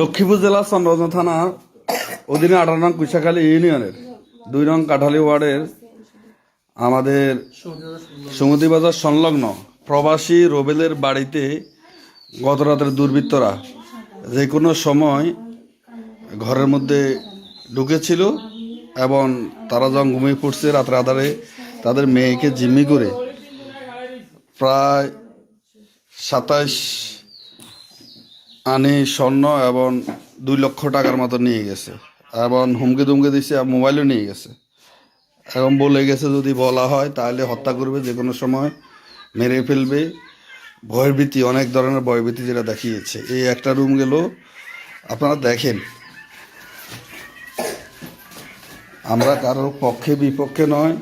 লক্ষ্মীপুর জেলার চন্দ্রগঞ্জ থানা অধীনে 18 নং কুইশাখালী ইউনিয়নের 2 নং কাঠালী ওয়ার্ডের আমাদের সুমতি বাজার সংলগ্ন প্রবাসী রোবেলের বাড়িতে গত রাতের দুর্বৃত্তরা যে কোনো সময় ঘরের মধ্যে ঢুকেছিল এবং তারা যখন ঘুমিয়ে পড়ছে রাতের আধারে তাদের মেয়েকে জিম্মি করে প্রায় 27 আনি স্বর্ণ এবং 2 লক্ষ টাকার মতো নিয়ে গেছে এবং হুমকি দুমকি দিচ্ছে আর মোবাইলও নিয়ে গেছে এবং বলে গেছে যদি বলা হয় তাহলে হত্যা করবে, যে কোনো সময় মেরে ফেলবে। ভয়ভীতি, অনেক ধরনের ভয়ভীতি যেটা দেখিয়েছে। এই একটা রুম গেল, আপনারা দেখেন। আমরা কারোর পক্ষে বিপক্ষে নয়,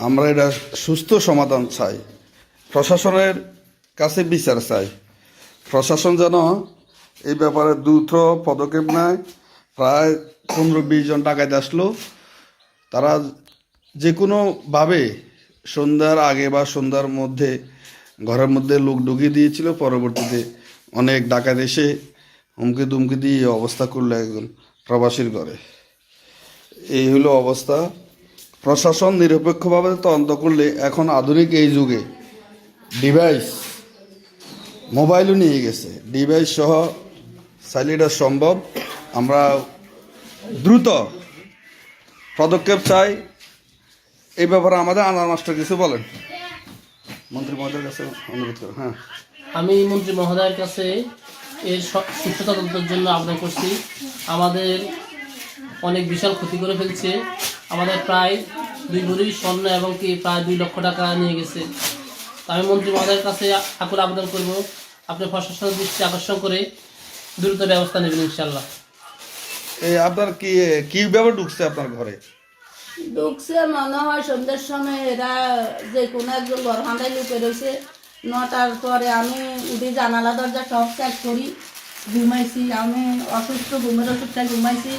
আমরা এটা সুস্থ সমাধান চাই, প্রশাসনের কাছে বিচার চাই। প্রশাসন যেন এই ব্যাপারে দ্রুত পদক্ষেপ নেয়। প্রায় 15-20 জন ডাকাত আসলো, তারা যে কোনোভাবে সন্ধ্যার আগে বা সন্ধ্যার মধ্যে ঘরের মধ্যে লোক ঢুকিয়ে দিয়েছিল। পরবর্তীতে অনেক ডাকাত এসে হুমকি দুমকি দিয়ে অবস্থা করলো একজন প্রবাসীর ঘরে। এই হলো অবস্থা। প্রশাসন নিরপেক্ষভাবে তদন্ত করলে এখন আধুনিক এই যুগে ডিভাইস, মোবাইলও নিয়ে গেছে, ডিভাইস সহ চাইলে এটা সম্ভব। আমরা দ্রুত পদক্ষেপ চাই এই ব্যাপারে। আমাদের আনার মাস্টার কিছু বলেন, মন্ত্রী মহোদয়ের কাছে অনুরোধ করেন। হ্যাঁ, আমি মন্ত্রী মহোদয়ের কাছে এর সুস্থ তদন্তের জন্য আবেদন করছি। আমাদের অনেক বিশাল ক্ষতি করে ফেলছে। আমাদের প্রায় 2 ভরি স্বর্ণ এবং কি প্রায় 2 লক্ষ টাকা নিয়ে গেছে। আমি মন্ত্রী মহোদয়ের কাছে আকুল আবেদন করব, আপনি প্রশাসনের দৃষ্টি আকর্ষণ করে দ্রুত ব্যবস্থা নেবেন ইনশাল্লাহ। এই আপনার কি ব্যাপার ঢুকছে আপনার ঘরে? ঢুকছে মনে হয় সন্ধ্যের সময়। এরা যে কোনো একজন ঘর হাঁদাই লুপে রয়েছে। 9টার পরে আমি উঠে জানালা দরজা সব চেক করি, ঘুমাইছি। আমি অসুস্থ, ঘুমের ওষুধটা ঘুমাইছি।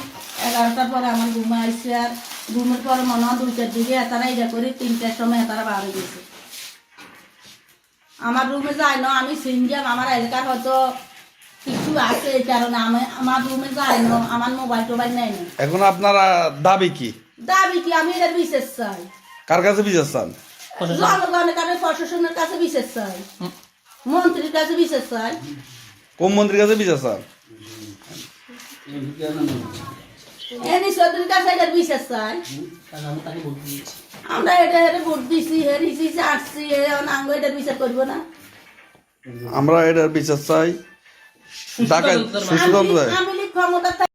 11টার পরে আমার ঘুমে আসছে। আর ঘুমের পরে মনে হয় 2টার দিকে এতারা এটা করি, 3টার সময় এতারা বাড়ি গেছে। আমার রুমে যায় না, আমি সিনজাম। আমার এলাকার হয়তো কিছু আছে, এই কারণে আমি আমার রুমে যাই না। আমার মোবাইল টোবাইল নেই না। এখন আপনারা দাবি কি? দাবি কি? আমি এটার বিশেষ চাই। কার কাছে বিচার চান? জনগণের কাছে, প্রশাসনের কাছে বিশেষ চাই, মন্ত্রীর কাছে বিশেষ চাই। কোন মন্ত্রীর কাছে বিচার চান? এনি চৌধুরীর কাছে এটার বিশেষ চাই। আমরা এটা ভোট দিছি, হেরিছি, আসছি, আঙ্গ এটার বিচার করবো না। আমরা এটার বিচার চাই। ডাকাত সুস্থ আমি ক্ষমতা